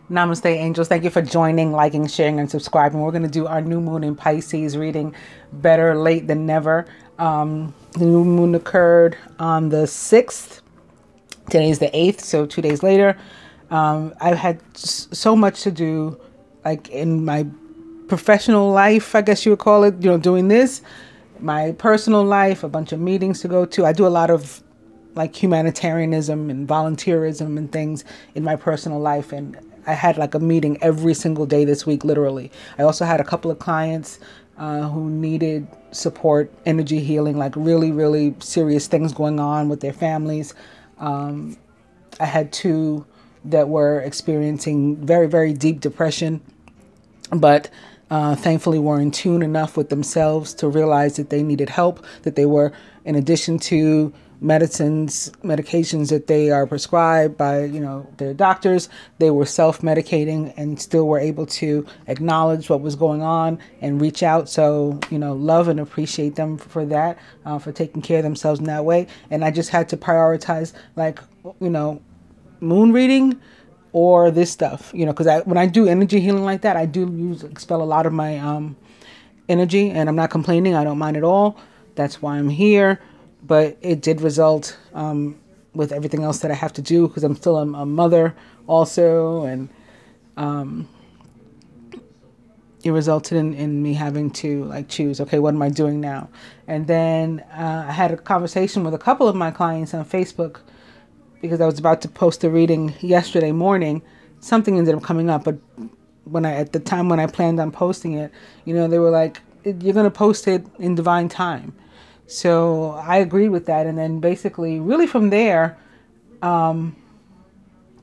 Namaste, angels. Thank you for joining, liking, sharing, and subscribing. We're going to do our new moon in Pisces reading, Better Late Than Never. The new moon occurred on the 6th. Today's the 8th, so 2 days later. I've had so much to do, like in my professional life, I guess you would call it, doing this. My personal life, a bunch of meetings to go to. I do a lot of like humanitarianism and volunteerism and things in my personal life, and I had like a meeting every single day this week, literally. I also had a couple of clients who needed support, energy healing, like really, really serious things going on with their families. I had two that were experiencing very, very deep depression, but thankfully were in tune enough with themselves to realize that they needed help, that they were, in addition to medications that they are prescribed by, their doctors, they were self-medicating and still were able to acknowledge what was going on and reach out. So, love and appreciate them for that, for taking care of themselves in that way. And I just had to prioritize, like, moon reading or this stuff, because when I do energy healing like that, I do expel a lot of my energy, and I'm not complaining. I don't mind at all. That's why I'm here. But it did result with everything else that I have to do, because I'm still a mother also. And it resulted in me having to like choose, okay, what am I doing now? And then I had a conversation with a couple of my clients on Facebook, because I was about to post a reading yesterday morning. Something ended up coming up, but at the time when I planned on posting it, they were like, you're going to post it in divine time. So I agreed with that. And then basically, really from there, I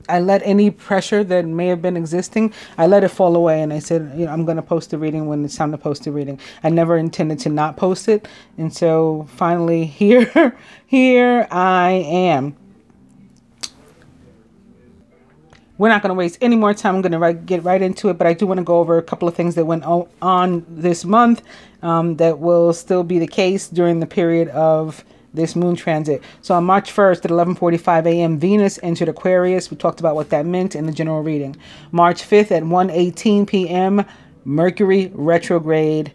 let any pressure that may have been existing, I let it fall away. And I said, I'm going to post the reading when it's time to post the reading. I never intended to not post it. And so finally here I am. We're not going to waste any more time. I'm going to get right into it, but I do want to go over a couple of things that went on this month that will still be the case during the period of this moon transit. So on March 1st at 11:45 a.m., Venus entered Aquarius. We talked about what that meant in the general reading. March 5th at 1:18 p.m., Mercury retrograde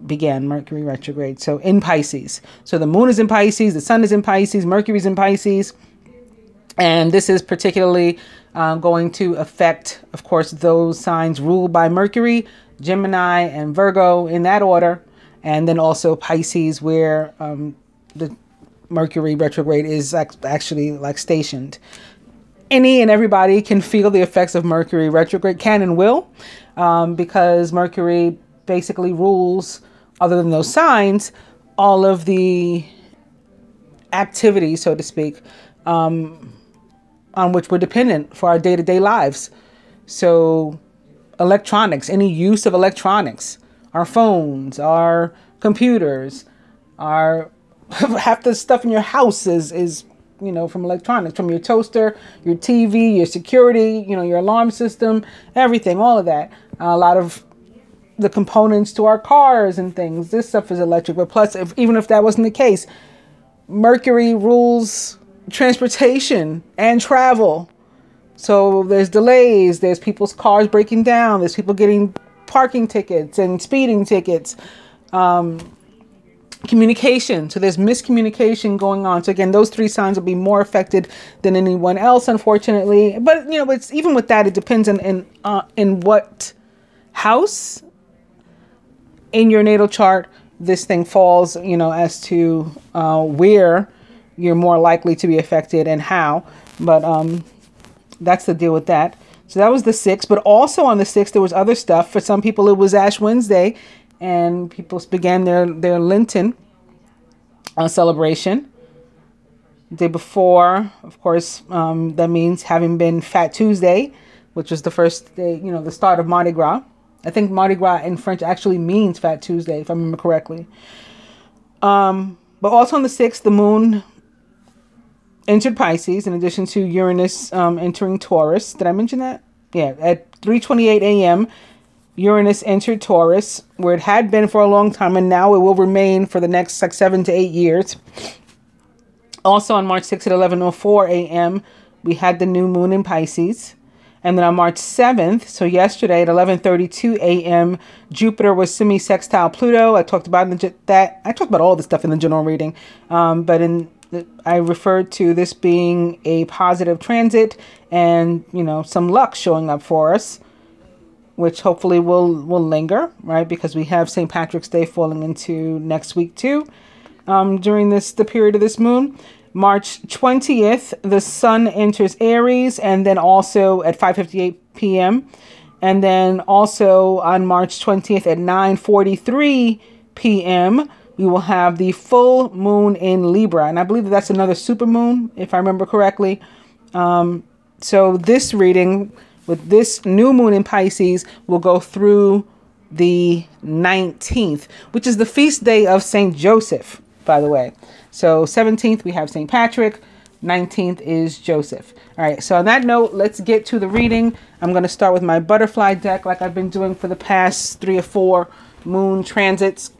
began. Mercury retrograde. So in Pisces. So the moon is in Pisces, the sun is in Pisces, Mercury's in Pisces. And this is particularly going to affect, of course, those signs ruled by Mercury, Gemini, and Virgo in that order. And then also Pisces, where the Mercury retrograde is actually like stationed. Any and everybody can feel the effects of Mercury retrograde, can and will, because Mercury basically rules, other than those signs, all of the activity, so to speak, on which we're dependent for our day-to-day lives. So electronics, any use of electronics, our phones, our computers, half the stuff in your house is from electronics, from your toaster, your TV, your security, your alarm system, everything, all of that. A lot of the components to our cars and things, this stuff is electric. But plus, even if that wasn't the case, Mercury rules transportation and travel. So there's delays, there's people's cars breaking down, there's people getting parking tickets and speeding tickets, communication. So there's miscommunication going on. So again, those three signs will be more affected than anyone else, unfortunately. But it's even with that, it depends in what house in your natal chart this thing falls, as to where you're more likely to be affected and how. But that's the deal with that. So that was the 6th. But also on the 6th, there was other stuff. For some people, it was Ash Wednesday, and people began their Lenten celebration. The day before, of course, that means having been Fat Tuesday, which was the first day, the start of Mardi Gras. I think Mardi Gras in French actually means Fat Tuesday, if I remember correctly. But also on the 6th, the moon entered Pisces, in addition to Uranus entering Taurus. Did I mention that? Yeah, at 3:28 a.m., Uranus entered Taurus, where it had been for a long time, and now it will remain for the next 7 to 8 years. Also on March 6th at 11:04 a.m., we had the new moon in Pisces. And then on March 7th, so yesterday at 11:32 a.m., Jupiter was semi-sextile Pluto. I talked about that. I talked about all this stuff in the general reading, but I referred to this being a positive transit and, you know, some luck showing up for us, which hopefully will linger, right? Because we have St. Patrick's Day falling into next week too, during the period of this moon. March 20th, the sun enters Aries, and then also at 5:58 p.m. And then also on March 20th at 9:43 p.m., we will have the full moon in Libra. And I believe that's another super moon, if I remember correctly. So this reading with this new moon in Pisces will go through the 19th, which is the feast day of St. Joseph, by the way. So 17th, we have St. Patrick. 19th is Joseph. All right. So on that note, let's get to the reading. I'm going to start with my butterfly deck like I've been doing for the past 3 or 4 moon transits.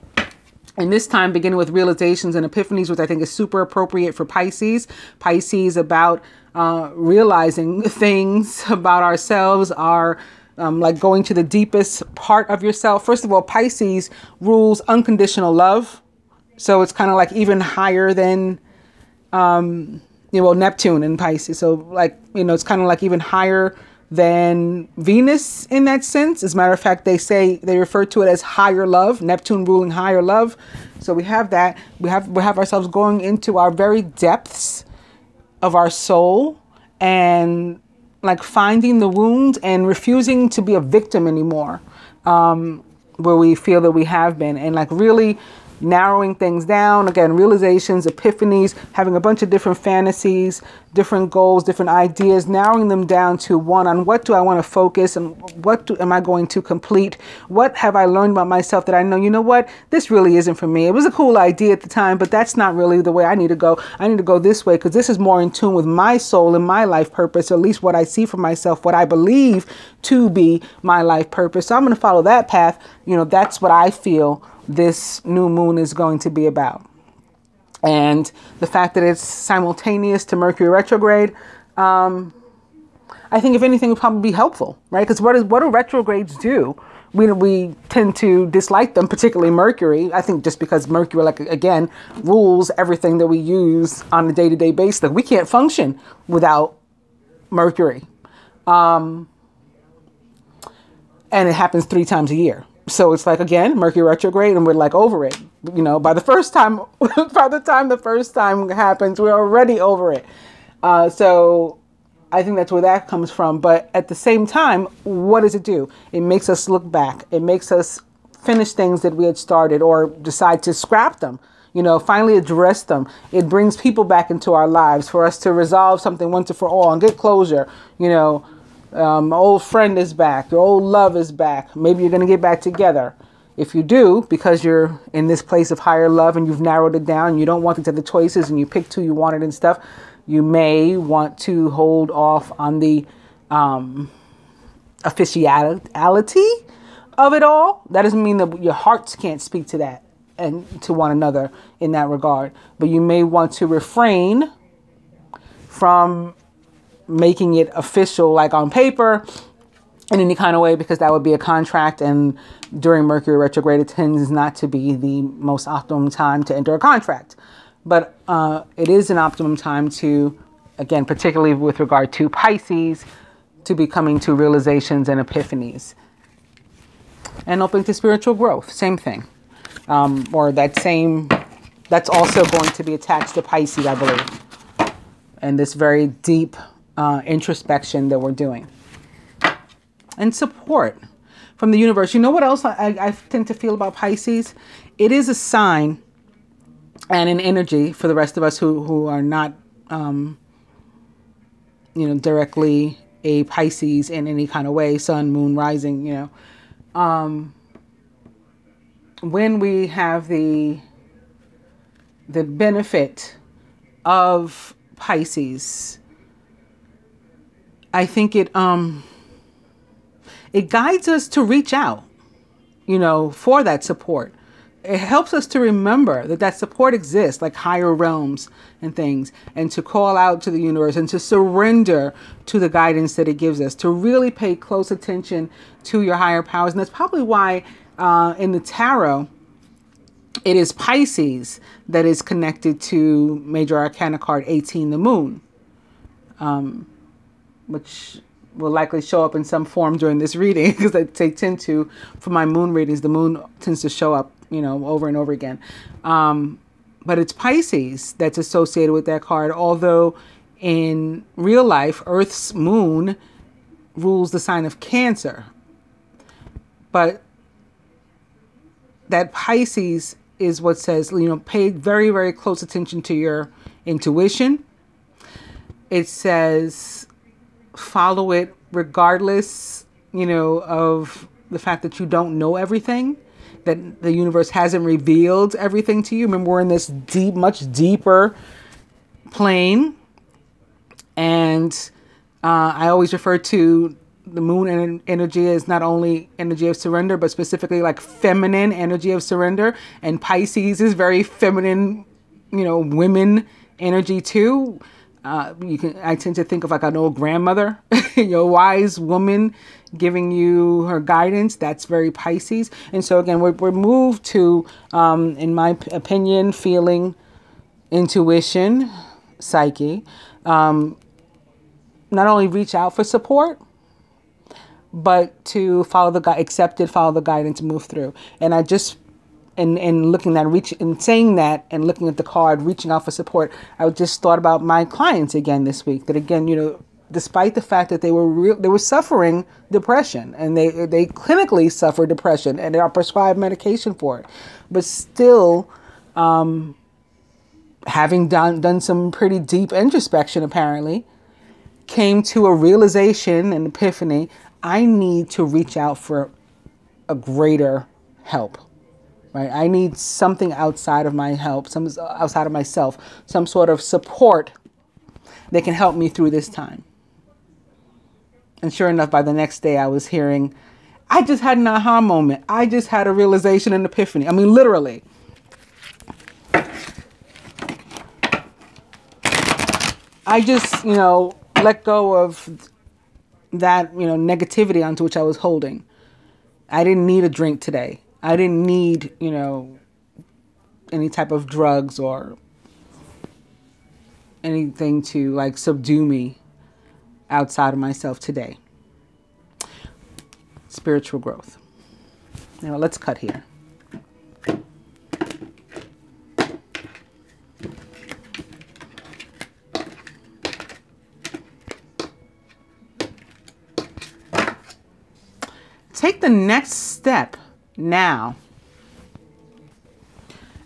And this time beginning with realizations and epiphanies, which I think is super appropriate for Pisces. Pisces about realizing things about ourselves, like going to the deepest part of yourself. First of all, Pisces rules unconditional love. So it's kind of like even higher than, Neptune in Pisces. So like, it's kind of like even higher than Venus in that sense. As a matter of fact, they refer to it as higher love, Neptune ruling higher love. So we have that. We have ourselves going into our very depths of our soul and like finding the wound and refusing to be a victim anymore, where we feel that we have been, and like really narrowing things down. Again, realizations, epiphanies, having a bunch of different fantasies, different goals, different ideas, narrowing them down to one on what do I want to focus and am I going to complete? What have I learned about myself that I know, you know what, this really isn't for me. It was a cool idea at the time, but that's not really the way I need to go. I need to go this way because this is more in tune with my soul and my life purpose, or at least what I see for myself, what I believe to be my life purpose. So I'm going to follow that path. That's what I feel this new moon is going to be about. And the fact that it's simultaneous to Mercury retrograde, I think if anything would probably be helpful, right? Because what do retrogrades do? We tend to dislike them, particularly Mercury. I think just because Mercury, like, again, rules everything that we use on a day-to-day basis. Like, we can't function without Mercury. And it happens 3 times a year. So it's like, again, Mercury retrograde, and we're like over it. By the first time, by the time the first time happens, we're already over it. So I think that's where that comes from. But at the same time, what does it do? It makes us look back. It makes us finish things that we had started or decide to scrap them, finally address them. It brings people back into our lives for us to resolve something once and for all and get closure, old friend is back. Your old love is back. Maybe you're going to get back together. If you do, because you're in this place of higher love and you've narrowed it down and you don't want these other choices and you picked who you wanted and stuff, you may want to hold off on the officiality of it all. That doesn't mean that your hearts can't speak to that and to one another in that regard. But you may want to refrain from making it official, like on paper, in any kind of way, because that would be a contract. And during Mercury retrograde, it tends not to be the most optimum time to enter a contract. But it is an optimum time to, again, particularly with regard to Pisces, to be coming to realizations and epiphanies. And open to spiritual growth, same thing. That's also going to be attached to Pisces, I believe. And this very deep introspection that we're doing. And support from the universe. You know what else I tend to feel about Pisces? It is a sign and an energy for the rest of us who are not, directly a Pisces in any kind of way, sun, moon, rising, when we have the benefit of Pisces, I think it guides us to reach out, for that support, it helps us to remember that that support exists, like higher realms and things, and to call out to the universe and to surrender to the guidance that it gives us, to really pay close attention to your higher powers. And that's probably why in the tarot, it is Pisces that is connected to Major Arcana card 18, the moon, which will likely show up in some form during this reading, because they tend to, for my moon readings, the moon tends to show up, you know, over and over again. But it's Pisces that's associated with that card, although in real life, Earth's moon rules the sign of Cancer. But that Pisces is what says, you know, pay very, very close attention to your intuition. It says follow it regardless, you know, of the fact that you don't know everything, that the universe hasn't revealed everything to you. Remember, we're in this deep, much deeper plane. And I always refer to the moon energy as not only energy of surrender, but specifically like feminine energy of surrender. And Pisces is very feminine, you know, women energy too. I tend to think of like an old grandmother, you know, wise woman giving you her guidance. That's very Pisces. And so again, we're moved to, in my opinion, feeling, intuition, psyche, not only reach out for support, but to follow follow the guidance, and move through. And I just, and looking at saying that and looking at the card, reaching out for support, I just thought about my clients again this week. That again, you know, despite the fact that they were suffering depression, and they clinically suffer depression and they are prescribed medication for it, but still, having done some pretty deep introspection, apparently, came to a realization, an epiphany: I need to reach out for a greater help. Right? I need something outside of my help, some outside of myself, some sort of support that can help me through this time. And sure enough, by the next day, I was hearing, I just had an aha moment. I just had a realization, an epiphany. I mean, literally. I just, you know, let go of that, you know, negativity onto which I was holding. I didn't need a drink today. I didn't need, you know, any type of drugs or anything to like subdue me outside of myself today. Spiritual growth. Now let's cut here. Take the next step now.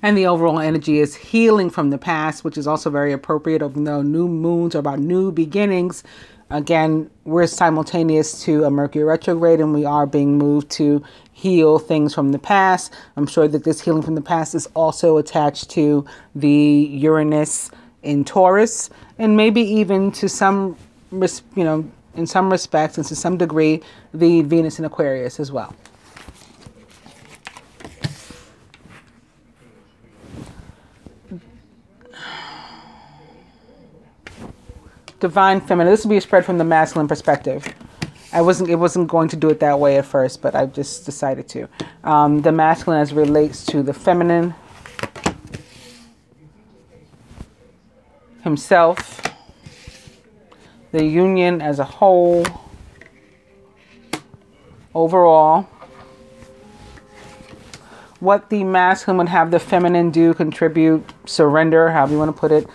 And the overall energy is healing from the past, which is also very appropriate, even though new moons are about new beginnings. Again, we're simultaneous to a Mercury retrograde, and we are being moved to heal things from the past. I'm sure that this healing from the past is also attached to the Uranus in Taurus, and maybe even to some, you know, in some respects and to some degree, the Venus in Aquarius as well. Divine Feminine. This will be a spread from the masculine perspective. It wasn't going to do it that way at first, but I just decided to. The masculine as relates to the feminine, himself, the union as a whole, overall, what the masculine would have the feminine do, contribute, surrender, however you want to put it,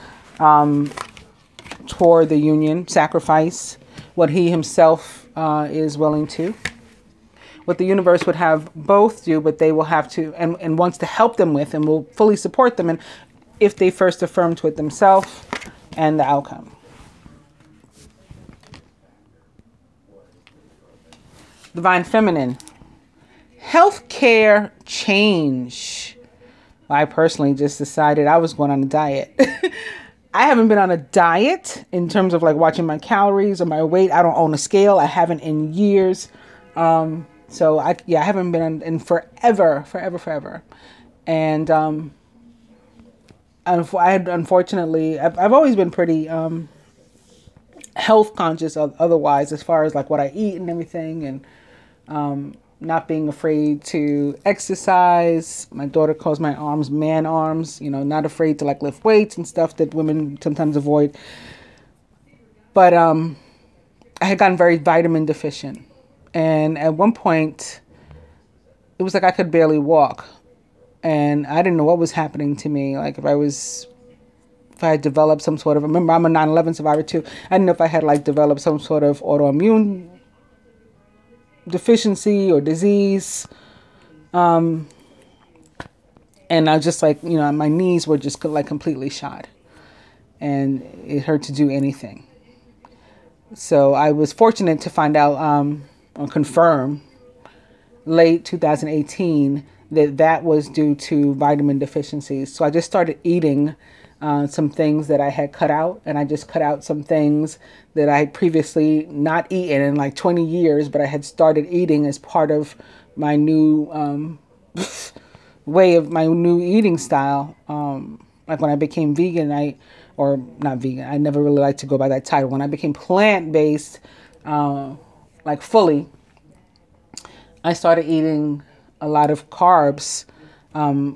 toward the union, sacrifice, what he himself is willing to. What the universe would have both do, but they will have to, and wants to help them with, and will fully support them, and if they first affirm to it themselves, and the outcome. Divine Feminine. Healthcare change. I personally just decided I was going on a diet. I haven't been on a diet in terms of like watching my calories or my weight. I don't own a scale. I haven't in years. So I haven't been on in forever. And I had, unfortunately, I've always been pretty health conscious otherwise, as far as like what I eat and everything, and not being afraid to exercise. My daughter calls my arms man arms, you know, not afraid to like lift weights and stuff that women sometimes avoid. But I had gotten very vitamin deficient. And at one point, it was like I could barely walk. And I didn't know what was happening to me. Like if I had developed some sort of, remember I'm a 9/11 survivor too. I didn't know if I had like developed some sort of autoimmune deficiency or disease. And I was just like, you know, my knees were just like completely shot. And it hurt to do anything. So I was fortunate to find out or confirm late 2018 that was due to vitamin deficiencies. So I just started eating some things that I had cut out, and I just cut out some things that I had previously not eaten in like 20 years, but I had started eating as part of my new way of my new eating style. Like when I became vegan, or not vegan, I never really liked to go by that title. When I became plant-based, like fully, I started eating a lot of carbs,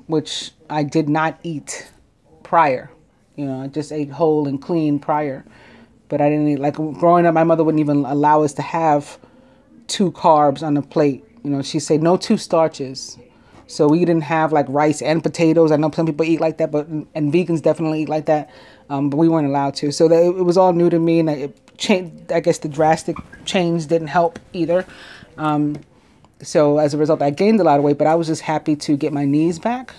which I did not eat prior. You know, I just ate whole and clean prior. But I didn't eat, like growing up, my mother wouldn't even allow us to have 2 carbs on the plate. You know, she'd say no 2 starches. So we didn't have like rice and potatoes. I know some people eat like that, and vegans definitely eat like that. But we weren't allowed to. So it was all new to me, and it changed. I guess the drastic change didn't help either. So as a result, I gained a lot of weight, but I was just happy to get my knees back,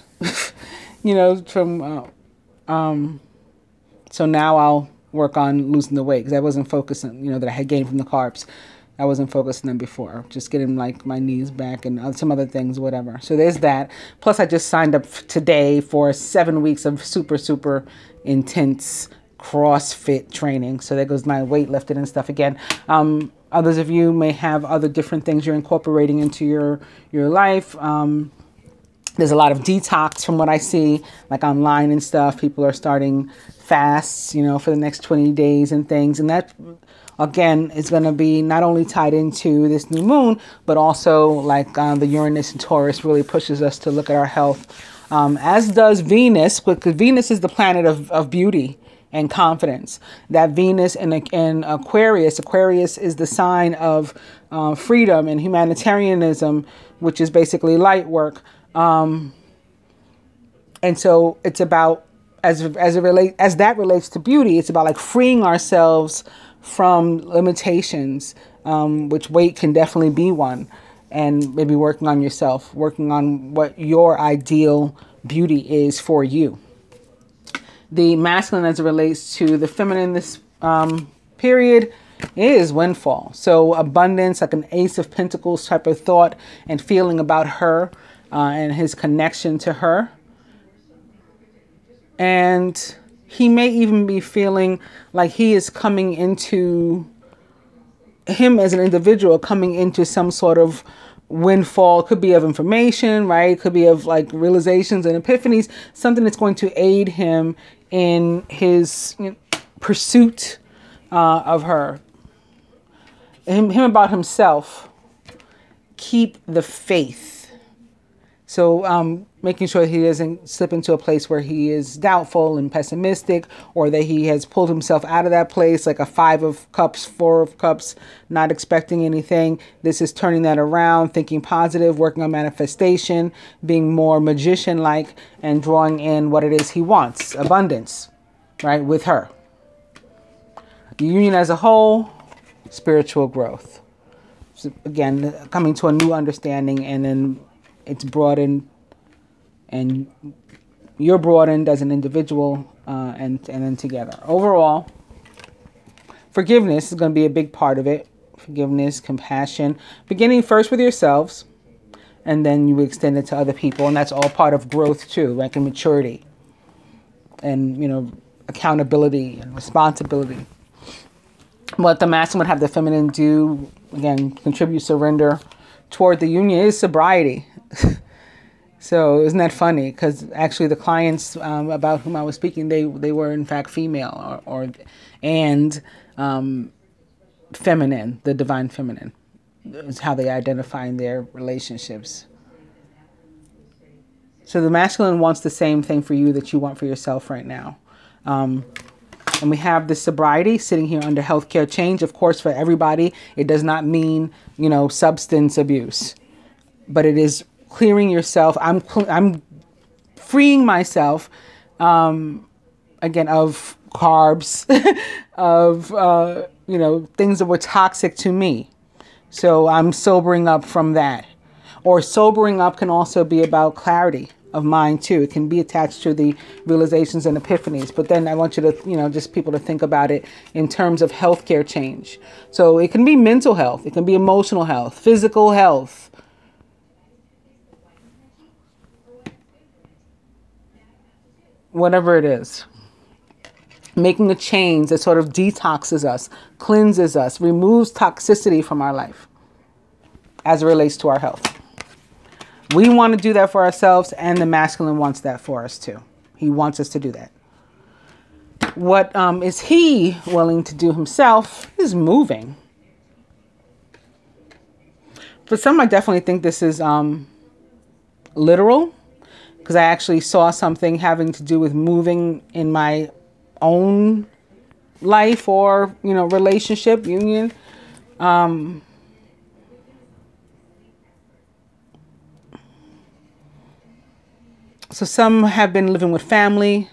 you know, so now I'll work on losing the weight, because I wasn't focusing, you know, that I had gained from the carbs. I wasn't focusing on them before, just getting like my knees back and some other things, whatever. So there's that. Plus I just signed up today for 7 weeks of super, super intense CrossFit training. So there goes my weightlifting and stuff again. Others of you may have other different things you're incorporating into your life. There's a lot of detox from what I see, like online and stuff. People are starting fasts, you know, for the next 20 days and things. And that, again, is going to be not only tied into this new moon, but also like the Uranus and Taurus really pushes us to look at our health, as does Venus, because Venus is the planet of beauty and confidence. That Venus in Aquarius is the sign of freedom and humanitarianism, which is basically light work. And so it's about, as that relates to beauty, it's about like freeing ourselves from limitations, which weight can definitely be one, and maybe working on yourself, working on what your ideal beauty is for you. The masculine as it relates to the feminine this period is windfall. So abundance, like an Ace of Pentacles type of thought and feeling about her and his connection to her. And he may even be feeling like he is coming into, him as an individual coming into some sort of windfall. Could be of information, right? Could be of like realizations and epiphanies, something that's going to aid him in his pursuit of her. Him about himself. Keep the faith. So making sure he doesn't slip into a place where he is doubtful and pessimistic, or that he has pulled himself out of that place, like a 5 of Cups, 4 of Cups, not expecting anything. This is turning that around, thinking positive, working on manifestation, being more magician-like, and drawing in what it is he wants, abundance, right, with her. The union as a whole, spiritual growth. So again, coming to a new understanding, and then it's broadened, and you're broadened as an individual, and then together. Overall, forgiveness is going to be a big part of it. Forgiveness, compassion, beginning first with yourselves, and then you extend it to other people. And that's all part of growth too, like in maturity and, you know, accountability and responsibility. What the masculine would have the feminine do, again, contribute, surrender toward the union, is sobriety. So isn't that funny? Because actually the clients about whom I was speaking, they were in fact female and feminine, the divine feminine is how they identify in their relationships. So the masculine wants the same thing for you that you want for yourself right now. And we have the sobriety sitting here under healthcare change. Of course, for everybody, it does not mean, substance abuse, but it is clearing yourself. I'm freeing myself, again, of carbs, of, things that were toxic to me. So I'm sobering up from that. Or sobering up can also be about clarity of mind too. It can be attached to the realizations and epiphanies. But then I want you to, just people to think about it in terms of healthcare change. So it can be mental health. It can be emotional health, physical health. Whatever it is. Making a change that sort of detoxes us, cleanses us, removes toxicity from our life as it relates to our health. We want to do that for ourselves, and the masculine wants that for us too. He wants us to do that. What is he willing to do himself is moving. For some, I definitely think this is literal, because I actually saw something having to do with moving in my own life or, relationship, union. So some have been living with family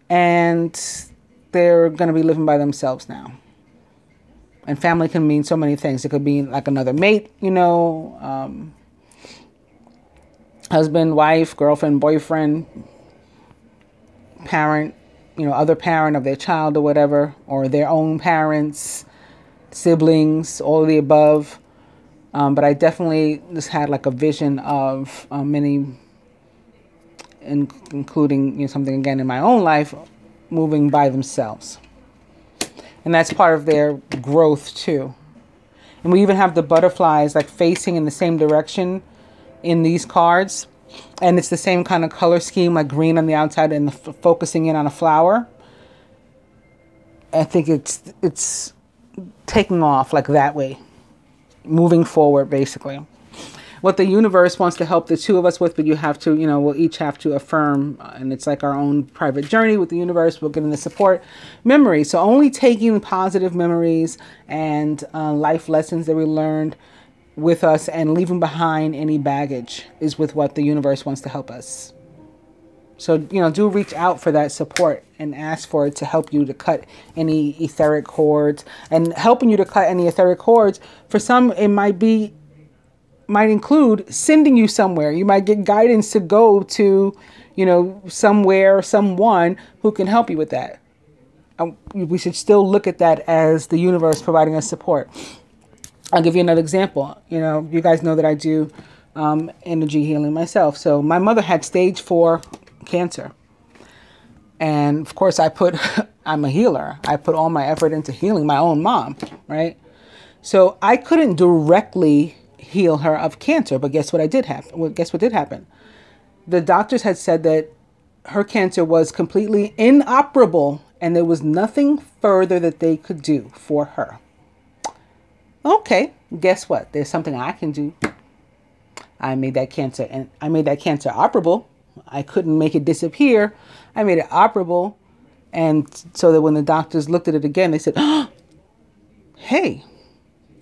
and they're going to be living by themselves now. And family can mean so many things. It could be like another mate, husband, wife, girlfriend, boyfriend, parent, other parent of their child or whatever, or their own parents, siblings, all of the above. But I definitely just had like a vision of many, including something again in my own life, moving by themselves. And that's part of their growth too. And we even have the butterflies like facing in the same direction in these cards. And it's the same kind of color scheme, like green on the outside and focusing in on a flower. I think it's taking off like that way, moving forward basically. What the universe wants to help the two of us with, but you have to, we'll each have to affirm, and it's like our own private journey with the universe. We're getting the support memories. So only taking positive memories and life lessons that we learned with us and leaving behind any baggage is with what the universe wants to help us. So, do reach out for that support and ask for it to help you to cut any etheric cords. And helping you to cut any etheric cords, for some, it might include sending you somewhere. You might get guidance to go to, somewhere, someone who can help you with that. We should still look at that as the universe providing us support. I'll give you another example. You guys know that I do energy healing myself. So my mother had stage 4 cancer. And of course I'm a healer. I put all my effort into healing my own mom, right? So I couldn't directly heal her of cancer, but guess what did happen? The doctors had said that her cancer was completely inoperable and there was nothing further that they could do for her. Okay, guess what? There's something I can do. I made that cancer operable. I couldn't make it disappear. I made it operable. And so that when the doctors looked at it again, they said, oh, hey,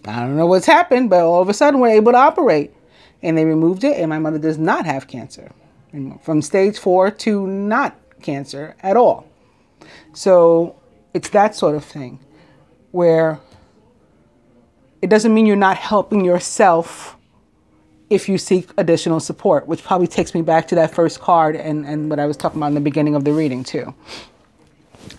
I don't know what's happened, but all of a sudden we're able to operate. And they removed it, and my mother does not have cancer. From stage 4 to not cancer at all. So it's that sort of thing where it doesn't mean you're not helping yourself if you seek additional support, which probably takes me back to that first card and what I was talking about in the beginning of the reading too.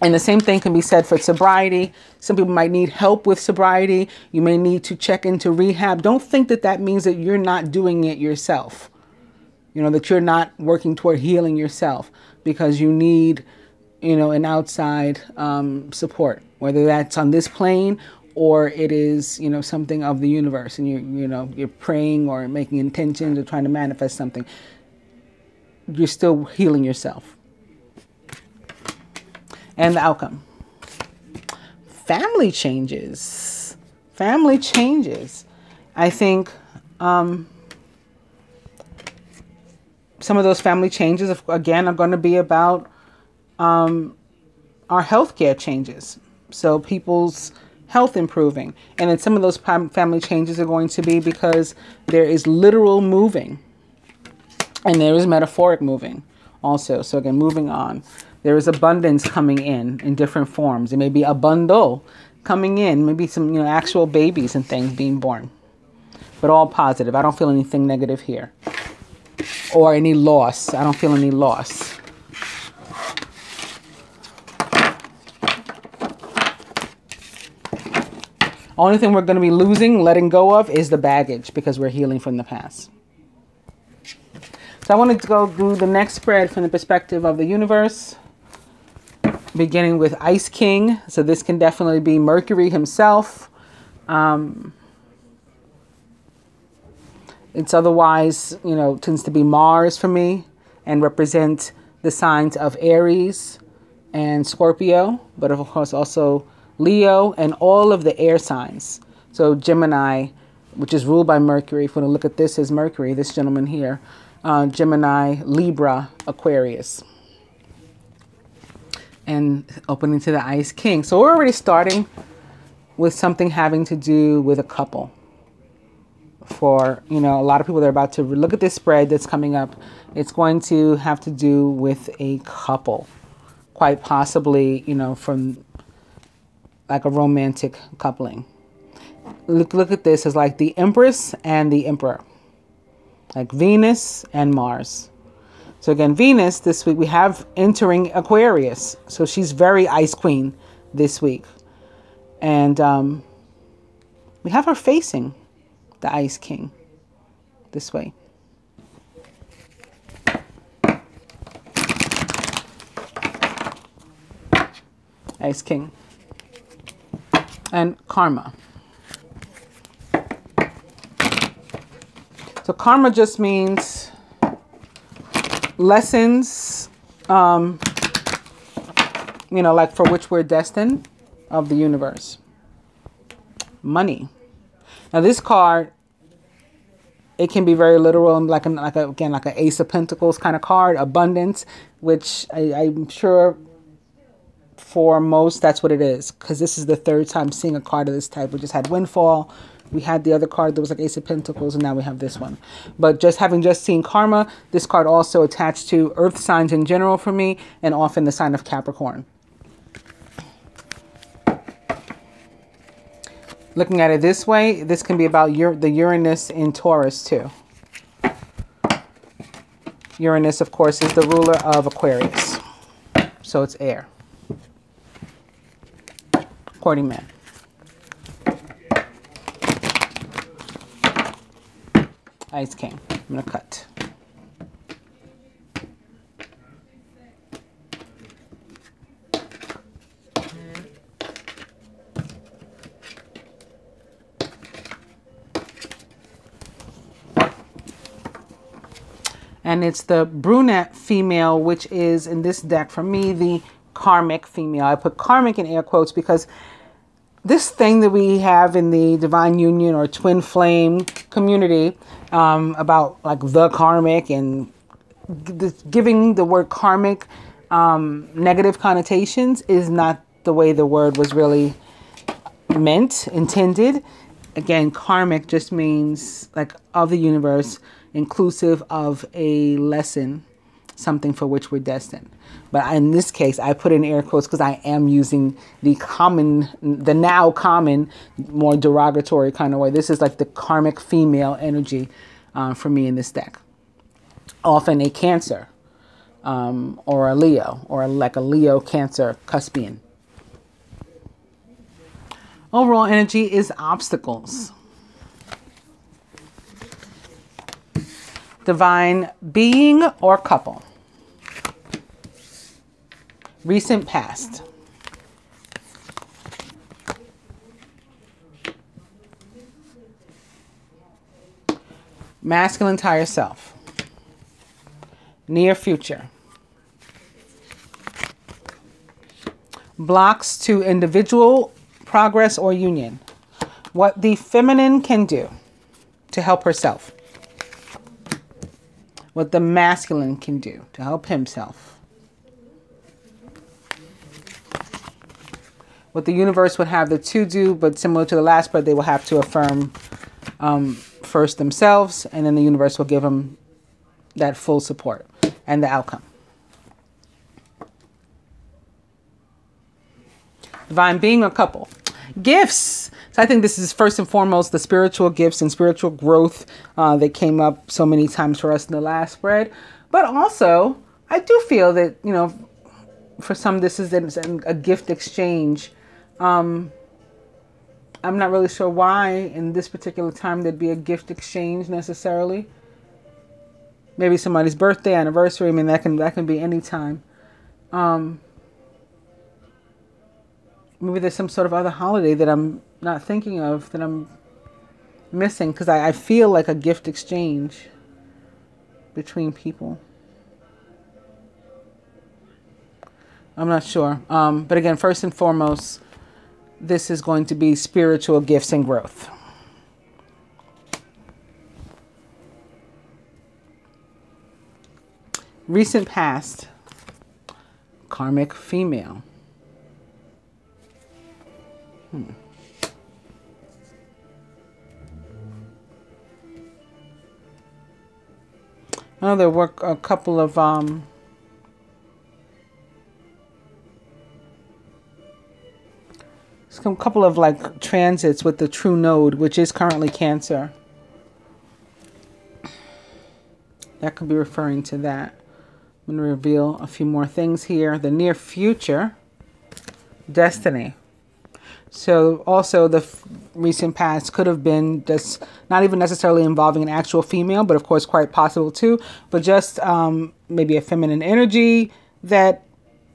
And the same thing can be said for sobriety. Some people might need help with sobriety. You may need to check into rehab. Don't think that that means that you're not doing it yourself. That you're not working toward healing yourself because you need, an outside support, whether that's on this plane or it is, something of the universe, and you're praying or making intentions or trying to manifest something. you're still healing yourself. And the outcome. Family changes. Family changes. I think some of those family changes, again, are going to be about our healthcare changes. So people's health improving. And then some of those family changes are going to be because there is literal moving. And there is metaphoric moving also. So again, moving on. There is abundance coming in different forms. It may be a bundle coming in, maybe some, actual babies and things being born. But all positive. I don't feel anything negative here. Or any loss. I don't feel any loss. Only thing we're going to be losing, letting go of, is the baggage, because we're healing from the past. So I wanted to go do the next spread from the perspective of the universe, beginning with Ice King. So this can definitely be Mercury himself. It's otherwise, tends to be Mars for me and represent the signs of Aries and Scorpio, but of course also Leo and all of the air signs. So Gemini, which is ruled by Mercury. If we want to look at this as Mercury, this gentleman here, Gemini, Libra, Aquarius. And opening to the Ice King. So we're already starting with something having to do with a couple. For, a lot of people that are about to look at this spread that's coming up, it's going to have to do with a couple. Quite possibly, from like a romantic coupling. Look at this as like the Empress and the Emperor. Like Venus and Mars. So again, Venus this week we have entering Aquarius. So she's very Ice Queen this week. And we have her facing the Ice King this way. Ice King. And karma. So karma just means lessons, like for which we're destined of the universe. Money. Now this card, it can be very literal and like an Ace of Pentacles kind of card, abundance, which I'm sure for most that's what it is, because this is the third time seeing a card of this type. We just had Windfall. We had the other card that was like Ace of Pentacles, and now we have this one. But having just seen karma, this card also attached to earth signs in general for me, and often the sign of Capricorn. Looking at it this way, this can be about the Uranus in Taurus too. Uranus, of course, is the ruler of Aquarius. So it's air. Courting man. Ice King. I'm going to cut. And it's the brunette female, which is in this deck for me the karmic female. I put karmic in air quotes because this thing that we have in the divine union or twin flame community about like the karmic and giving the word karmic negative connotations is not the way the word was really intended. Again, karmic just means like of the universe, inclusive of a lesson, something for which we're destined. But in this case, I put in air quotes because I am using the now common, more derogatory kind of way. This is like the karmic female energy for me in this deck. Often a Cancer or a Leo, or like a Leo Cancer cuspian. Overall energy is obstacles. Divine being or couple. Recent past. Masculine higher self. Near future. Blocks to individual progress or union. What the feminine can do to help herself. What the masculine can do to help himself. What the universe would have the two do, but similar to the last spread, they will have to affirm first themselves, and then the universe will give them that full support and the outcome. Divine being or couple. Gifts. So I think this is first and foremost the spiritual gifts and spiritual growth that came up so many times for us in the last spread. But also, I do feel that, you know, for some this is a gift exchange. I'm not really sure why in this particular time there'd be a gift exchange necessarily. Maybe somebody's birthday, anniversary. I mean, that can be any time. Maybe there's some sort of other holiday that I'm not thinking of, that I'm missing, because I feel like a gift exchange between people. I'm not sure. But again, first and foremost, this is going to be spiritual gifts and growth. Recent past. Karmic female. Oh, there were a couple of like transits with the true node, which is currently Cancer. That could be referring to that. I'm going to reveal a few more things here. The near future, destiny. So also the recent past could have been just not even necessarily involving an actual female, but of course quite possible too. But just maybe a feminine energy that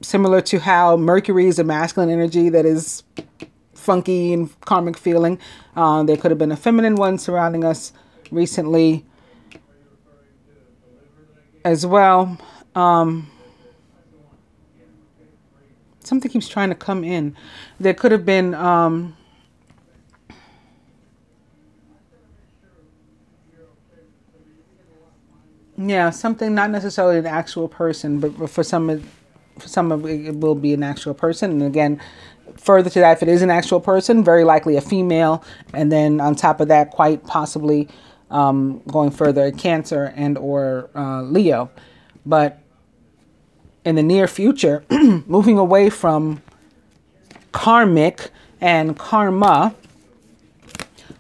similar to how Mercury is a masculine energy that is funky and karmic feeling. There could have been a feminine one surrounding us recently as well. Something keeps trying to come in. There could have been yeah, something not necessarily an actual person, but for some of it will be an actual person. And again, further to that, if it is an actual person, very likely a female, and then on top of that, quite possibly going further, Cancer and or Leo. But in the near future, moving away from karmic and karma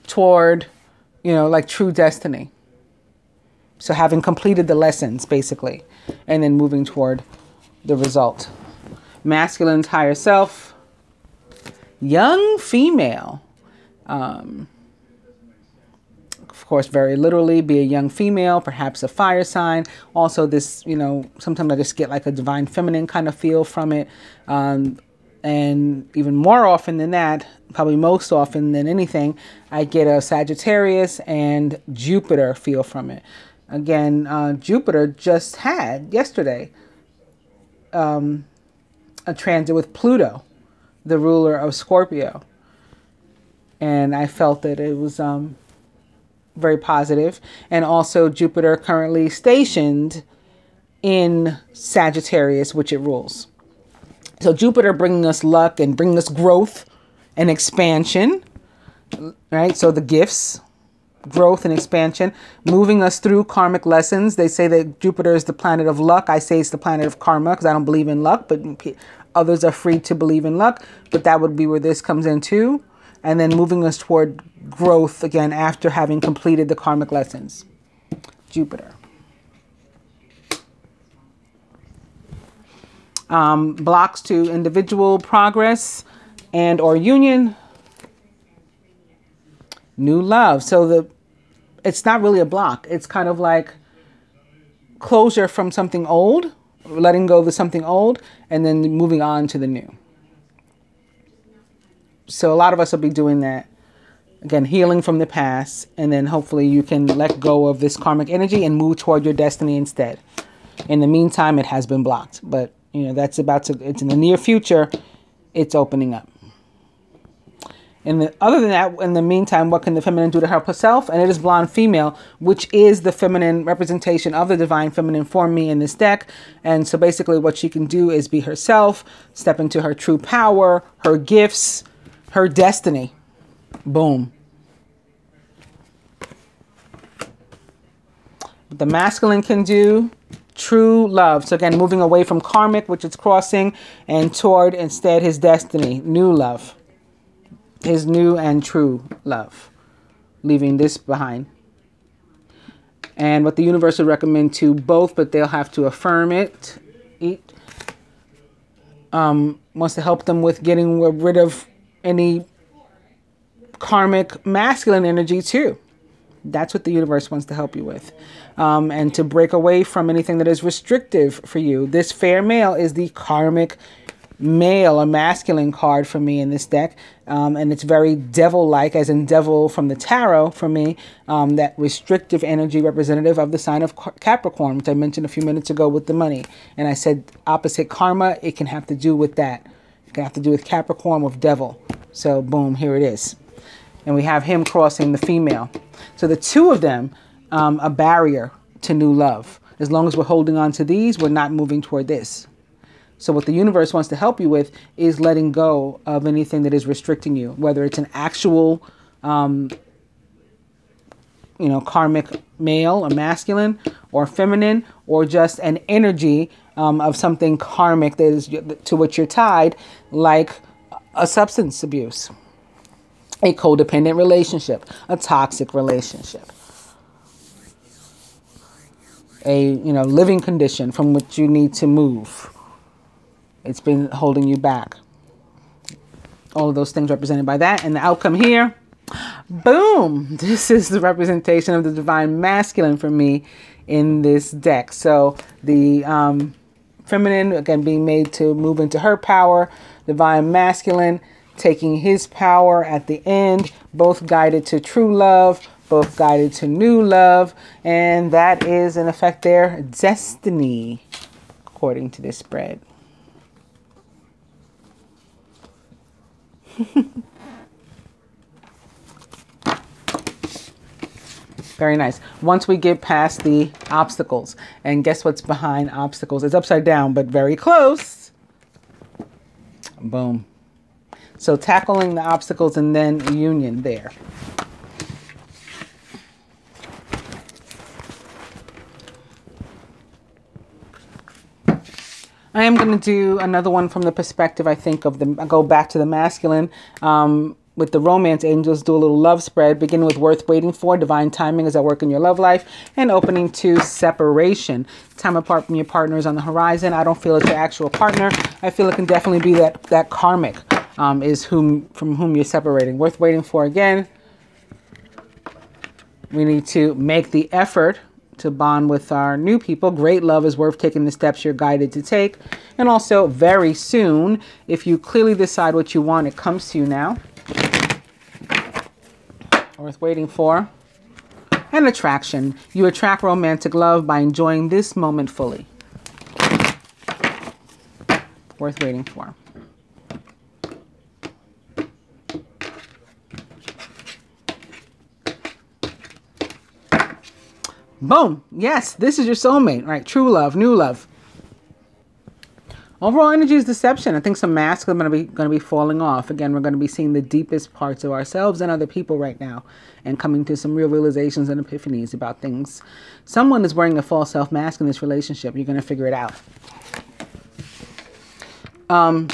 toward, you know, like true destiny. So having completed the lessons, basically, and then moving toward the result. Masculine's higher self. Young female. Of course, very literally, be a young female, perhaps a fire sign. Also this, you know, sometimes I just get like a divine feminine kind of feel from it. And even more often than that, probably most often than anything, I get a Sagittarius and Jupiter feel from it. Again, Jupiter just had yesterday a transit with Pluto, the ruler of Scorpio. And I felt that it was very positive. And also Jupiter currently stationed in Sagittarius, which it rules. So Jupiter bringing us luck and bringing us growth and expansion, right? So the gifts, growth and expansion, moving us through karmic lessons. They say that Jupiter is the planet of luck. I say it's the planet of karma because I don't believe in luck, but others are free to believe in luck. But that would be where this comes in too. And then moving us toward growth again after having completed the karmic lessons. Jupiter. Blocks to individual progress and or union. New love. So it's not really a block. It's kind of like closure from something old, letting go of something old, and then moving on to the new. So a lot of us will be doing that. Again, healing from the past, and then hopefully you can let go of this karmic energy and move toward your destiny instead. In the meantime, it has been blocked. But, you know, that's about to, it's in the near future, it's opening up. And other than that, in the meantime, what can the feminine do to help herself? And it is blonde female, which is the feminine representation of the divine feminine for me in this deck. And so basically what she can do is be herself, step into her true power, her gifts, her destiny. Boom. What the masculine can do, true love. So again, moving away from karmic, which is crossing, and toward instead his destiny, new love. His new and true love, leaving this behind. And what the universe would recommend to both, but they'll have to affirm it. Wants to help them with getting rid of any karmic masculine energy too. That's what the universe wants to help you with. And to break away from anything that is restrictive for you. This fair male is the karmic male, a masculine card for me in this deck. And it's very devil-like, as in devil from the tarot for me. That restrictive energy representative of the sign of Capricorn, which I mentioned a few minutes ago with the money. And I said opposite karma, it can have to do with that. It can have to do with Capricorn, with devil. So boom, here it is. And we have him crossing the female. So the two of them, a barrier to new love. As long as we're holding on to these, we're not moving toward this. So what the universe wants to help you with is letting go of anything that is restricting you, whether it's an actual, karmic male or masculine or feminine, or just an energy of something karmic that is to which you're tied, like a substance abuse, a codependent relationship, a toxic relationship, a living condition from which you need to move. It's been holding you back. All of those things represented by that. And the outcome here, boom. This is the representation of the divine masculine for me in this deck. So the feminine, again, being made to move into her power. Divine masculine taking his power at the end. Both guided to true love. Both guided to new love. And that is, in effect, their destiny, according to this spread. Very nice. Once we get past the obstacles, and guess what's behind obstacles? It's upside down, but very close. Boom. So tackling the obstacles and then union there. I am going to do another one from the perspective, I think, of the, I'll go back to the masculine. With the romance angels, do a little love spread, beginning with worth waiting for, divine timing as I work in your love life, and opening to separation. Time apart from your partner is on the horizon. I don't feel it's your actual partner. I feel it can definitely be that karmic is from whom you're separating. Worth waiting for again. We need to make the effort to bond with our new people. Great love is worth taking the steps you're guided to take. And also very soon, if you clearly decide what you want, it comes to you now. Worth waiting for. And attraction. You attract romantic love by enjoying this moment fully. Worth waiting for. Boom. Yes, this is your soulmate, right? True love, new love. Overall energy is deception. I think some masks are going to be falling off. Again, we're going to be seeing the deepest parts of ourselves and other people right now, and coming to some real realizations and epiphanies about things. Someone is wearing a false self mask in this relationship. You're going to figure it out.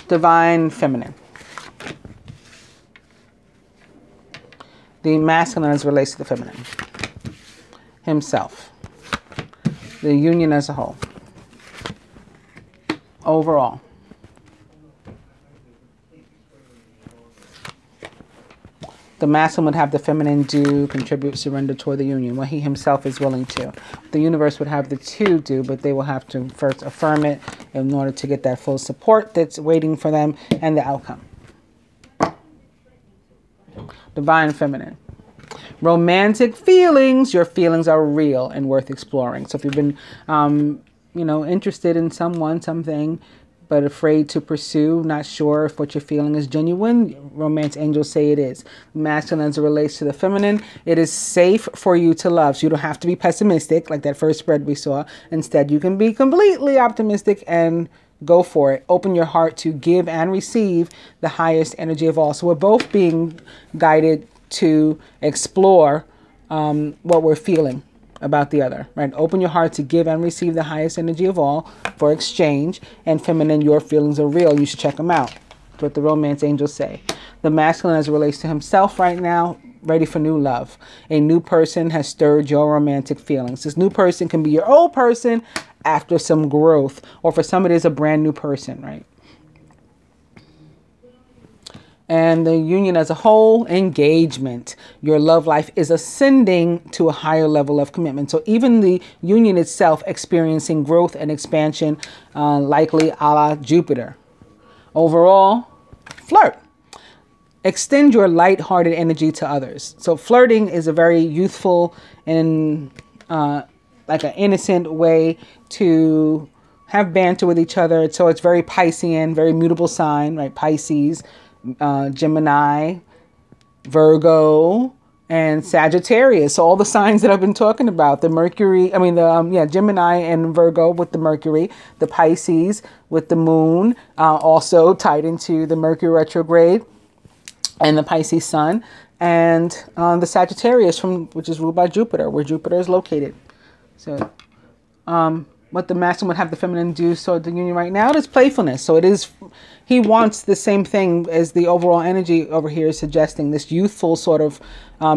Divine feminine. The masculine as relates to the feminine. Himself. The union as a whole. Overall. The masculine would have the feminine do, contribute, surrender toward the union, what he himself is willing to. The universe would have the two do, but they will have to first affirm it in order to get that full support that's waiting for them and the outcome. Divine feminine. Romantic feelings. Your feelings are real and worth exploring. So if you've been interested in someone, something, but afraid to pursue, not sure if what you're feeling is genuine. Romance angels say it is. Masculine as it relates to the feminine, it is safe for you to love. So you don't have to be pessimistic like that first spread we saw. Instead, you can be completely optimistic and go for it. Open your heart to give and receive the highest energy of all. So we're both being guided to explore what we're feeling about the other, right? Open your heart to give and receive the highest energy of all for exchange. And feminine, your feelings are real. You should check them out. That's what the romance angels say. The masculine as it relates to himself right now, ready for new love. A new person has stirred your romantic feelings. This new person can be your old person after some growth, or for some it is a brand new person, right? And the union as a whole, engagement. Your love life is ascending to a higher level of commitment. So even the union itself experiencing growth and expansion, likely a la Jupiter. Overall, flirt. Extend your light-hearted energy to others. So flirting is a very youthful and like an innocent way to have banter with each other. So it's very Piscean, very mutable sign, right? Pisces, Gemini, Virgo, and Sagittarius. So all the signs that I've been talking about, the Mercury, Gemini and Virgo with the Mercury, the Pisces with the moon, also tied into the Mercury retrograde and the Pisces sun, and the Sagittarius which is ruled by Jupiter, where Jupiter is located. So, what the masculine would have the feminine do, so the union right now, it is playfulness. So he wants the same thing as the overall energy over here is suggesting, this youthful sort of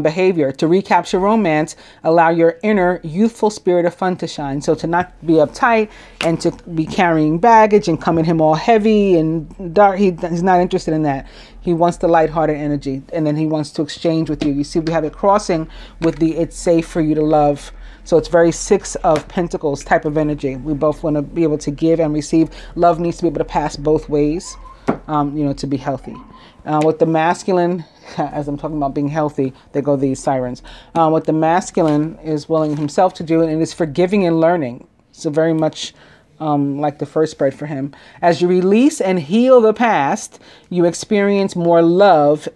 behavior. To recapture romance, allow your inner youthful spirit of fun to shine. So to not be uptight and to be carrying baggage and coming him all heavy and dark. He's not interested in that. He wants the lighthearted energy, and then he wants to exchange with you. You see, we have it crossing with the it's safe for you to love. So it's very Six of Pentacles type of energy. We both want to be able to give and receive. Love needs to be able to pass both ways, to be healthy. With the masculine, as I'm talking about being healthy, there go these sirens. What the masculine is willing himself to do, and it is forgiving and learning. So very much like the first spread for him. As you release and heal the past, you experience more love,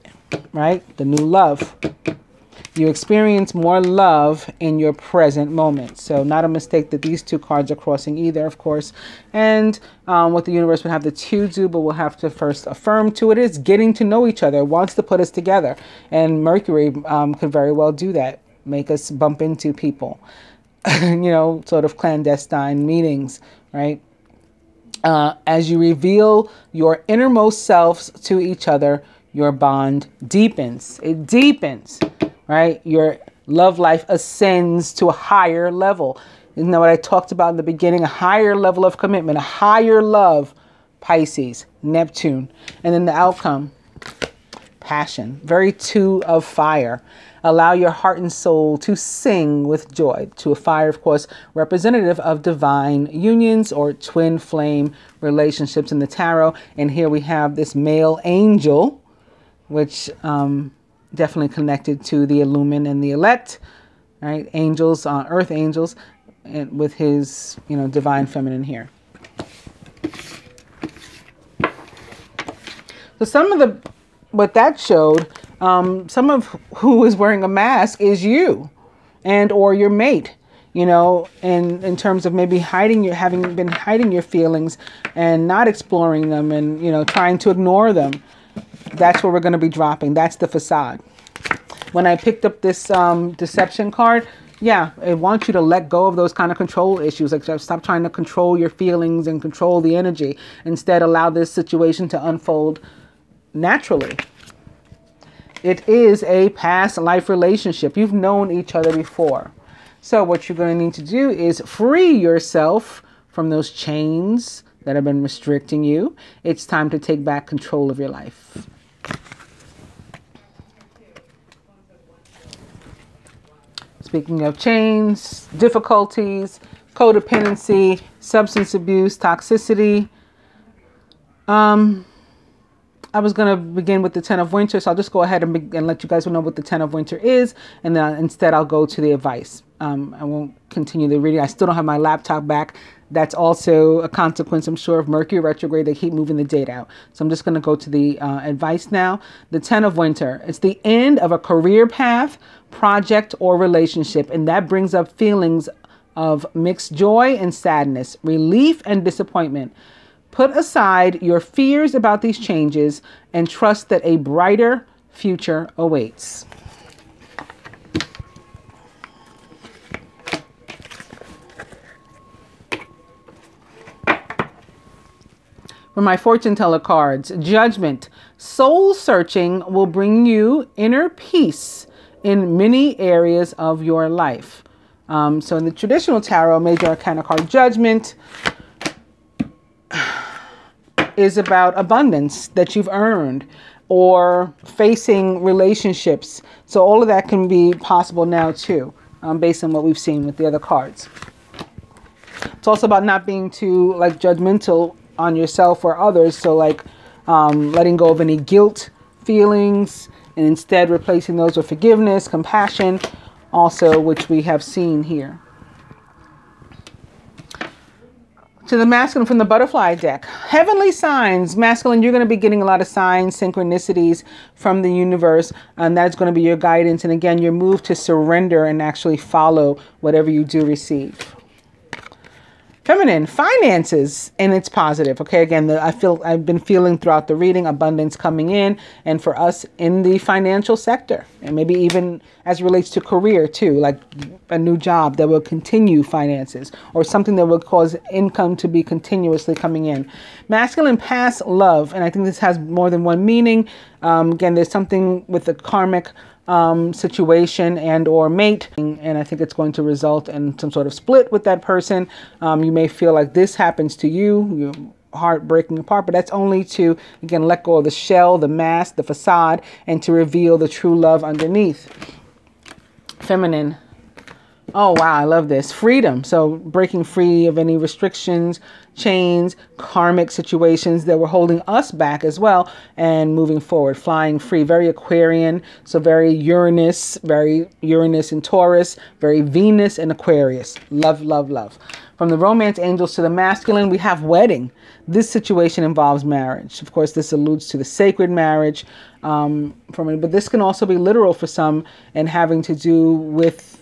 right? The new love. You experience more love in your present moment. So not a mistake that these two cards are crossing either, of course. And what the universe would have the two do, but we'll have to first affirm to it, is getting to know each other. It wants to put us together. And Mercury could very well do that. Make us bump into people. Sort of clandestine meetings, right? As you reveal your innermost selves to each other, your bond deepens. It deepens. Right? Your love life ascends to a higher level. Isn't that what I talked about in the beginning? A higher level of commitment, a higher love, Pisces, Neptune. And then the outcome, passion, very two of fire. Allow your heart and soul to sing with joy. To a fire, of course, representative of divine unions or twin flame relationships in the tarot. And here we have this male angel, which definitely connected to the Illumin and the elect, right? Angels, earth angels, and with his, divine feminine here. So what that showed, some of who is wearing a mask is you and or your mate, in terms of maybe having been hiding your feelings and not exploring them and, trying to ignore them. That's where we're going to be dropping. That's the facade. When I picked up this deception card, it wants you to let go of those kind of control issues. Like, stop trying to control your feelings and control the energy. Instead, allow this situation to unfold naturally. It is a past life relationship. You've known each other before. So what you're going to need to do is free yourself from those chains that have been restricting you. It's time to take back control of your life. Speaking of chains, difficulties, codependency, substance abuse, toxicity. I was going to begin with the Ten of Winter, so I'll just go ahead and let you guys know what the Ten of Winter is, and then instead I'll go to the advice. I won't continue the reading. I still don't have my laptop back. That's also a consequence, I'm sure, of Mercury retrograde. They keep moving the date out. So I'm just going to go to the advice now. The 10 of Winter. It's the end of a career path, project, or relationship. And that brings up feelings of mixed joy and sadness, relief and disappointment. Put aside your fears about these changes and trust that a brighter future awaits. For my fortune teller cards, Judgment. Soul searching will bring you inner peace in many areas of your life. So in the traditional tarot, major arcana card Judgment is about abundance that you've earned or facing relationships. So all of that can be possible now too, based on what we've seen with the other cards. It's also about not being too like judgmental on yourself or others. So like letting go of any guilt feelings and instead replacing those with forgiveness, compassion, also, which we have seen here. To the masculine from the butterfly deck. Heavenly signs. Masculine, you're going to be getting a lot of signs, synchronicities from the universe. And that's going to be your guidance. And again, your move to surrender and actually follow whatever you do receive. Feminine, finances, and it's positive. Okay, again, I've been feeling throughout the reading abundance coming in, and for us in the financial sector, and maybe even as it relates to career too, like a new job that will continue finances or something that will cause income to be continuously coming in. Masculine, past love, and I think this has more than one meaning. Again, there's something with the karmic situation and or mate, and I think it's going to result in some sort of split with that person. You may feel like this happens to you, your heart breaking apart, but that's only to, again, let go of the shell, the mask, the facade, and to reveal the true love underneath. Feminine. Oh, wow. I love this. Freedom. So breaking free of any restrictions, chains, karmic situations that were holding us back as well, and moving forward, flying free. Very Aquarian. So very Uranus and Taurus, very Venus and Aquarius. Love, love, love. From the romance angels to the masculine, we have wedding. This situation involves marriage. Of course, this alludes to the sacred marriage, but this can also be literal for some and having to do with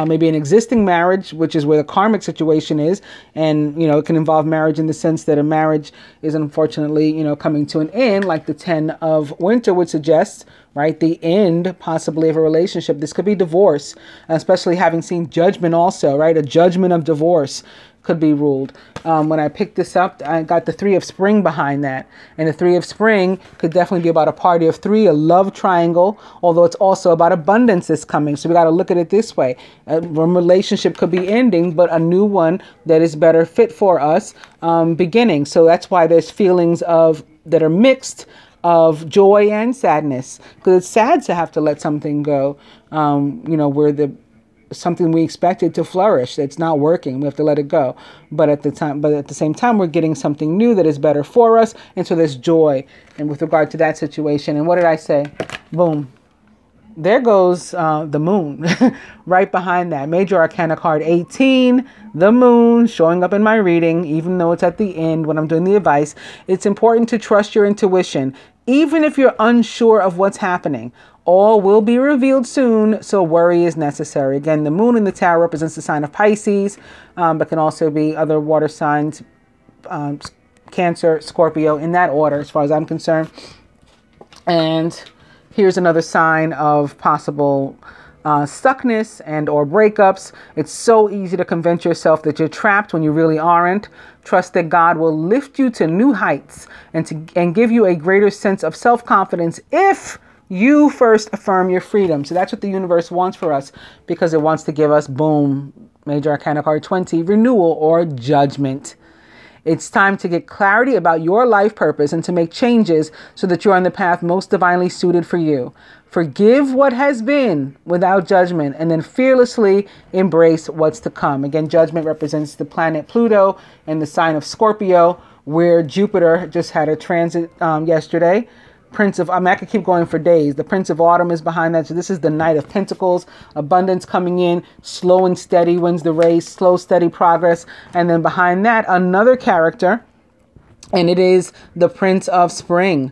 maybe an existing marriage, which is where the karmic situation is. And, you know, it can involve marriage in the sense that a marriage is unfortunately, you know, coming to an end, like the 10 of Winter would suggest, right? The end possibly of a relationship. This could be divorce, especially having seen Judgment also, right? A judgment of divorce could be ruled. When I picked this up, I got the 3 of Spring behind that. And the 3 of Spring could definitely be about a party of 3, a love triangle, although it's also about abundance that's coming. So we got to look at it this way. One relationship could be ending, but a new one that is better fit for us beginning. So that's why there's feelings that are mixed of joy and sadness, because it's sad to have to let something go, you know, where something we expected to flourish, it's not working, we have to let it go. But at the same time, we're getting something new that is better for us, and so there's joy. And with regard to that situation, and what did I say? Boom, there goes the moon right behind that. Major arcana card 18, the moon, showing up in my reading, even though it's at the end when I'm doing the advice. It's important to trust your intuition, even if you're unsure of what's happening. All will be revealed soon, so worry is necessary. Again, the moon in the tarot represents the sign of Pisces, but can also be other water signs, Cancer, Scorpio, in that order as far as I'm concerned. And here's another sign of possible stuckness and or breakups. It's so easy to convince yourself that you're trapped when you really aren't. Trust that God will lift you to new heights and give you a greater sense of self-confidence if you first affirm your freedom. So that's what the universe wants for us, because it wants to give us, boom, Major Arcana card 20, renewal or judgment. It's time to get clarity about your life purpose and to make changes so that you're on the path most divinely suited for you. Forgive what has been without judgment, and then fearlessly embrace what's to come. Again, judgment represents the planet Pluto and the sign of Scorpio, where Jupiter just had a transit yesterday. Prince of, I mean, I could keep going for days. The Prince of Autumn is behind that. So this is the Knight of Pentacles, abundance coming in, slow and steady wins the race, slow, steady progress. And then behind that, another character, and it is the Prince of Spring.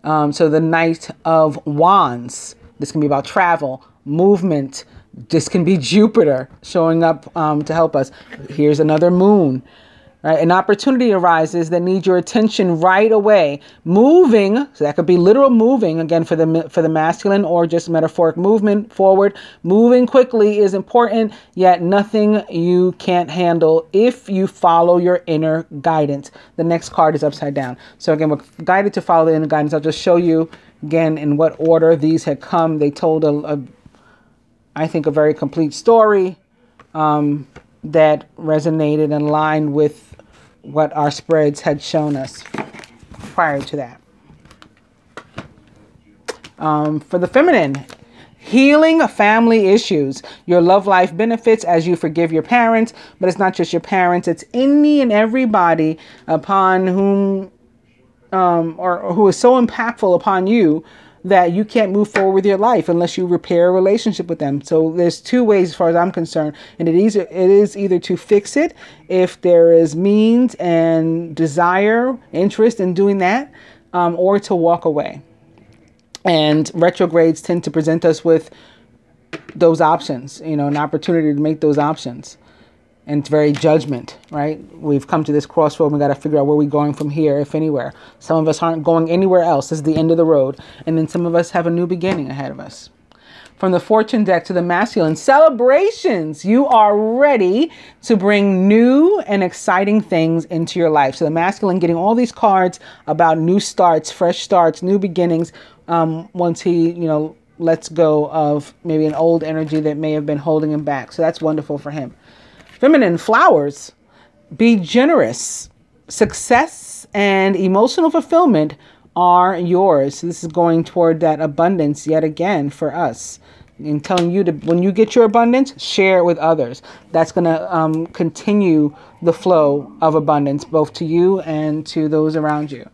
So the Knight of Wands. This can be about travel, movement. This can be Jupiter showing up to help us. Here's another moon. Right? An opportunity arises that needs your attention right away. Moving, so that could be literal moving, again, for the masculine, or just metaphoric movement forward. Moving quickly is important, yet nothing you can't handle if you follow your inner guidance. The next card is upside down. So again, we're guided to follow the inner guidance. I'll just show you again in what order these had come. They told I think a very complete story that resonated and aligned with what our spreads had shown us prior to that. For the feminine, healing family issues. Your love life benefits as you forgive your parents, but it's not just your parents. It's any and everybody upon whom, or who is so impactful upon you that you can't move forward with your life unless you repair a relationship with them. So there's two ways as far as I'm concerned. And it is either to fix it if there is means and desire, interest in doing that, or to walk away. And retrogrades tend to present us with those options, you know, an opportunity to make those options. And it's very judgment, right? We've come to this crossroad. We got to figure out where we're going from here, if anywhere. Some of us aren't going anywhere else. This is the end of the road. And then some of us have a new beginning ahead of us. From the fortune deck to the masculine, celebrations. You are ready to bring new and exciting things into your life. So the masculine getting all these cards about new starts, fresh starts, new beginnings. Once he, you know, lets go of maybe an old energy that may have been holding him back. So that's wonderful for him. Feminine, flowers. Be generous. Success and emotional fulfillment are yours. So this is going toward that abundance yet again for us. And telling you to, when you get your abundance, share it with others. That's going to continue the flow of abundance, both to you and to those around you.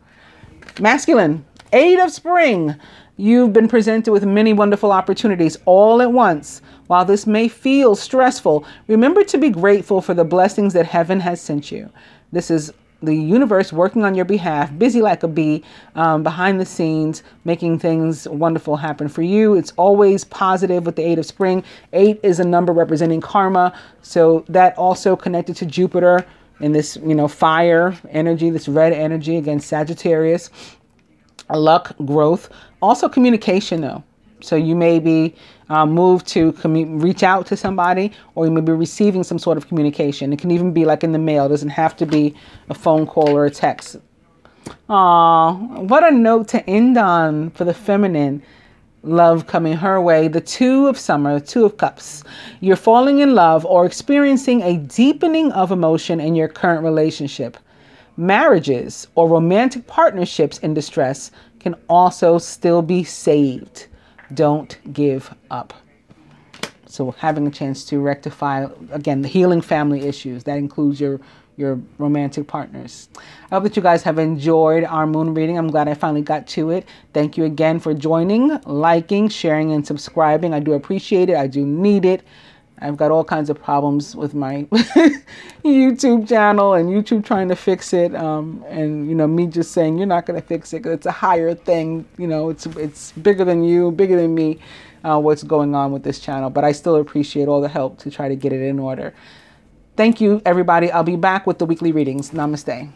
Masculine, Eight of Spring. You've been presented with many wonderful opportunities all at once. While this may feel stressful, remember to be grateful for the blessings that heaven has sent you. This is the universe working on your behalf, busy like a bee, behind the scenes, making things wonderful happen for you. It's always positive with the Eight of Spring. 8 is a number representing karma. So that also connected to Jupiter in this, you know, fire energy, this red energy against Sagittarius. Luck, growth, also communication though. So you may be moved to reach out to somebody, or you may be receiving some sort of communication. It can even be like in the mail. It doesn't have to be a phone call or a text. Aw, what a note to end on for the feminine. Love coming her way. The Two of Summer, Two of Cups. You're falling in love or experiencing a deepening of emotion in your current relationship. Marriages or romantic partnerships in distress can also still be saved. Don't give up. So having a chance to rectify, again, the healing family issues. That includes your romantic partners. I hope that you guys have enjoyed our moon reading. I'm glad I finally got to it. Thank you again for joining, liking, sharing, and subscribing. I do appreciate it. I do need it. I've got all kinds of problems with my YouTube channel and YouTube trying to fix it. And, you know, me just saying, you're not going to fix it because it's a higher thing. You know, it's bigger than you, bigger than me, what's going on with this channel. But I still appreciate all the help to try to get it in order. Thank you, everybody. I'll be back with the weekly readings. Namaste.